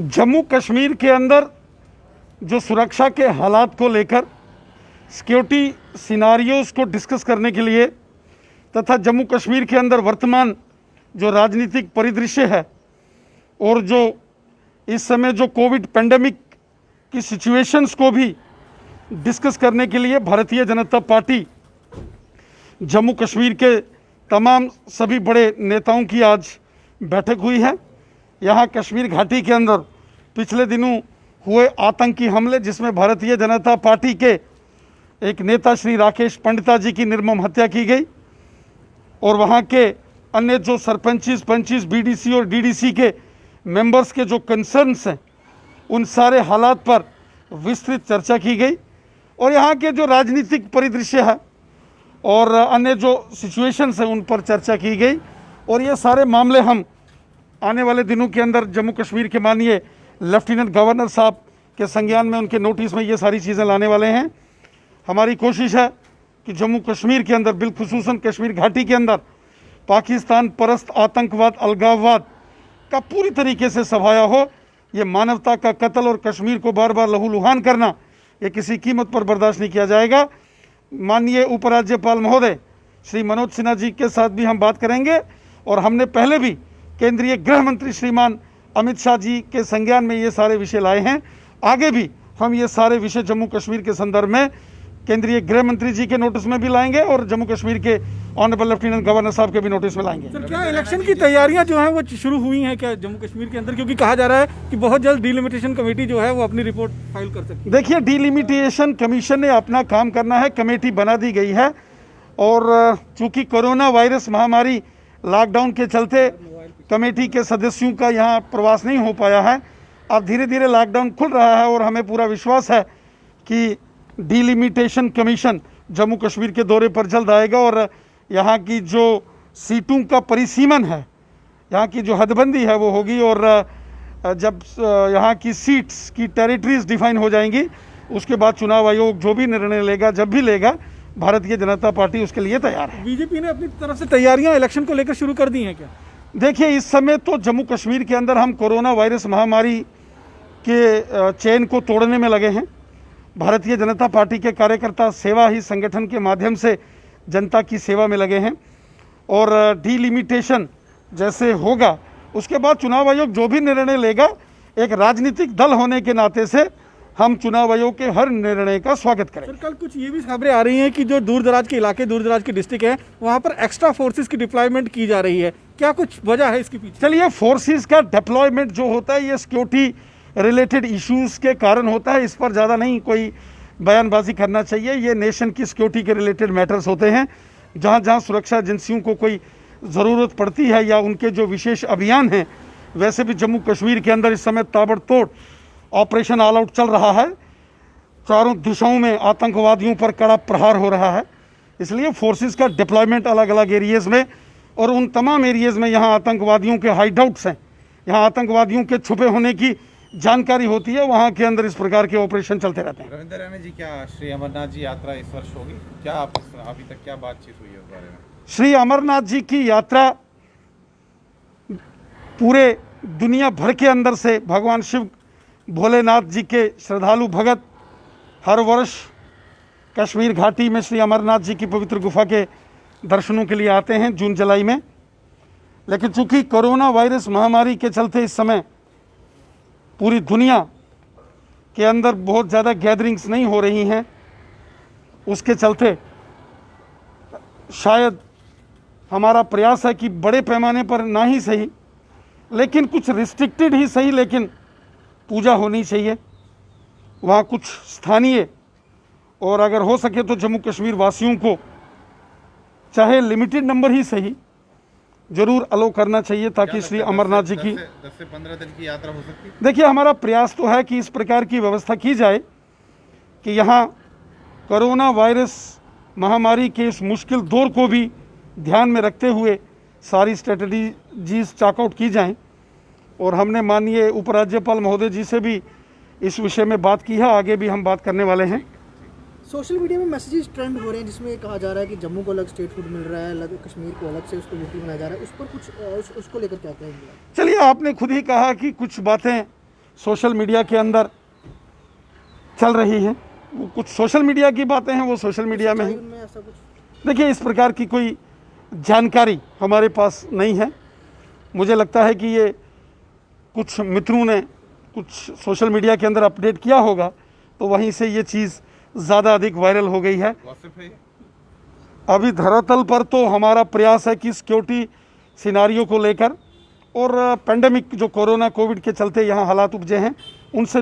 जम्मू कश्मीर के अंदर जो सुरक्षा के हालात को लेकर सिक्योरिटी सिनारियोज़ को डिस्कस करने के लिए तथा जम्मू कश्मीर के अंदर वर्तमान जो राजनीतिक परिदृश्य है और जो इस समय जो कोविड पेंडेमिक की सिचुएशंस को भी डिस्कस करने के लिए भारतीय जनता पार्टी जम्मू कश्मीर के तमाम सभी बड़े नेताओं की आज बैठक हुई है। यहाँ कश्मीर घाटी के अंदर पिछले दिनों हुए आतंकी हमले जिसमें भारतीय जनता पार्टी के एक नेता श्री राकेश पंडिता जी की निर्मम हत्या की गई और वहाँ के अन्य जो सरपंचिस पंचिस बीडीसी और डीडीसी के मेंबर्स के जो कंसर्न्स हैं उन सारे हालात पर विस्तृत चर्चा की गई और यहाँ के जो राजनीतिक परिदृश्य है और अन्य जो सिचुएशंस हैं उन पर चर्चा की गई और ये सारे मामले हम आने वाले दिनों के अंदर जम्मू कश्मीर के माननीय लेफ्टिनेंट गवर्नर साहब के संज्ञान में उनके नोटिस में ये सारी चीज़ें लाने वाले हैं। हमारी कोशिश है कि जम्मू कश्मीर के अंदर बिलखुसूसन कश्मीर घाटी के अंदर पाकिस्तान परस्त आतंकवाद अलगाववाद का पूरी तरीके से सफाया हो। ये मानवता का कत्ल और कश्मीर को बार बार लहूलुहान करना ये किसी कीमत पर बर्दाश्त नहीं किया जाएगा। माननीय उपराज्यपाल महोदय श्री मनोज सिन्हा जी के साथ भी हम बात करेंगे और हमने पहले भी केंद्रीय गृह मंत्री श्रीमान अमित शाह जी के संज्ञान में ये सारे विषय लाए हैं। आगे भी हम ये सारे विषय जम्मू कश्मीर के संदर्भ में केंद्रीय गृह मंत्री जी के नोटिस में भी लाएंगे और जम्मू कश्मीर के ऑनरेबल लेफ्टिनेंट गवर्नर साहब के भी नोटिस में लाएंगे। सर, क्या इलेक्शन की तैयारियां जो हैं वो शुरू हुई हैं क्या जम्मू कश्मीर के अंदर, क्योंकि कहा जा रहा है कि बहुत जल्द डिलिमिटेशन कमेटी जो है वो अपनी रिपोर्ट फाइल कर सकती है। देखिए, डिलिमिटेशन कमीशन ने अपना काम करना है, कमेटी बना दी गई है और चूंकि कोरोना वायरस महामारी लॉकडाउन के चलते कमेटी के सदस्यों का यहाँ प्रवास नहीं हो पाया है। अब धीरे धीरे लॉकडाउन खुल रहा है और हमें पूरा विश्वास है कि डिलिमिटेशन कमीशन जम्मू कश्मीर के दौरे पर जल्द आएगा और यहाँ की जो सीटों का परिसीमन है, यहाँ की जो हदबंदी है वो होगी और जब यहाँ की सीट्स की टेरिटरीज डिफाइन हो जाएंगी उसके बाद चुनाव आयोग जो भी निर्णय लेगा जब भी लेगा भारतीय जनता पार्टी उसके लिए तैयार है। बीजेपी ने अपनी तरफ से तैयारियां इलेक्शन को लेकर शुरू कर दी हैं क्या? देखिए, इस समय तो जम्मू कश्मीर के अंदर हम कोरोना वायरस महामारी के चेन को तोड़ने में लगे हैं। भारतीय जनता पार्टी के कार्यकर्ता सेवा ही संगठन के माध्यम से जनता की सेवा में लगे हैं और डिलिमिटेशन जैसे होगा उसके बाद चुनाव आयोग जो भी निर्णय लेगा, एक राजनीतिक दल होने के नाते से हम चुनाव आयोग के हर निर्णय का स्वागत करेंगे। सर, कल कुछ ये भी खबरें आ रही हैं कि जो दूर दराज के इलाके, दूर दराज के डिस्ट्रिक्ट हैं, वहाँ पर एक्स्ट्रा फोर्सेस की डिप्लॉयमेंट की जा रही है। क्या कुछ वजह है इसके पीछे? चलिए, फोर्सेस का डिप्लॉयमेंट जो होता है ये सिक्योरिटी रिलेटेड इश्यूज के कारण होता है, इस पर ज़्यादा नहीं कोई बयानबाजी करना चाहिए। ये नेशन की सिक्योरिटी के रिलेटेड मैटर्स होते हैं। जहाँ जहाँ सुरक्षा एजेंसियों को कोई ज़रूरत पड़ती है या उनके जो विशेष अभियान हैं, वैसे भी जम्मू कश्मीर के अंदर इस समय ताबड़तोड़ ऑपरेशन ऑल आउट चल रहा है। चारों दिशाओं में आतंकवादियों पर कड़ा प्रहार हो रहा है, इसलिए फोर्सेस का डिप्लॉयमेंट अलग अलग एरियाज़ में और उन तमाम एरियाज़ में यहाँ आतंकवादियों के हाइडआउट्स हैं, यहाँ आतंकवादियों के छुपे होने की जानकारी होती है, वहाँ के अंदर इस प्रकार के ऑपरेशन चलते रहते हैं। रविंद्र राणे जी, क्या श्री अमरनाथ जी यात्रा इस वर्ष होगी? क्या अभी तक क्या बातचीत हुई है उस बारे में? श्री अमरनाथ जी की यात्रा पूरे दुनिया भर के अंदर से भगवान शिव भोलेनाथ जी के श्रद्धालु भगत हर वर्ष कश्मीर घाटी में श्री अमरनाथ जी की पवित्र गुफा के दर्शनों के लिए आते हैं जून जुलाई में। लेकिन चूंकि कोरोना वायरस महामारी के चलते इस समय पूरी दुनिया के अंदर बहुत ज़्यादा गैदरिंग्स नहीं हो रही हैं, उसके चलते शायद हमारा प्रयास है कि बड़े पैमाने पर ना ही सही लेकिन कुछ रिस्ट्रिक्टेड ही सही लेकिन पूजा होनी चाहिए वहाँ कुछ स्थानीय, और अगर हो सके तो जम्मू कश्मीर वासियों को चाहे लिमिटेड नंबर ही सही जरूर अलो करना चाहिए ताकि श्री अमरनाथ जी की 10 से 15 दिन की यात्रा हो सकती है। देखिए, हमारा प्रयास तो है कि इस प्रकार की व्यवस्था की जाए कि यहाँ कोरोना वायरस महामारी के इस मुश्किल दौर को भी ध्यान में रखते हुए सारी स्ट्रेटजीज चाकआउट की जाएं और हमने माननीय उपराज्यपाल महोदय जी से भी इस विषय में बात की है, आगे भी हम बात करने वाले हैं। सोशल मीडिया में मैसेजेस ट्रेंड हो रहे हैं जिसमें कहा जा रहा है कि जम्मू को अलग स्टेट फूड मिल रहा है, अलग कश्मीर को अलग से उसको यूटी बनाया जा रहा है, उस पर कुछ उसको लेकर क्या कहेंगे? चलिए, आपने खुद ही कहा कि कुछ बातें सोशल मीडिया के अंदर चल रही हैं, वो कुछ सोशल मीडिया की बातें हैं, वो सोशल मीडिया में हैं। उनमें ऐसा कुछ देखिए, इस प्रकार की कोई जानकारी हमारे पास नहीं है। मुझे लगता है कि ये कुछ मित्रों ने कुछ सोशल मीडिया के अंदर अपडेट किया होगा, तो वहीं से ये चीज़ ज़्यादा अधिक वायरल हो गई है। गॉसिप है ये? अभी धरातल पर तो हमारा प्रयास है कि सिक्योरिटी सिनारियो को लेकर और पेंडेमिक जो कोरोना कोविड के चलते यहाँ हालात उपजे हैं उनसे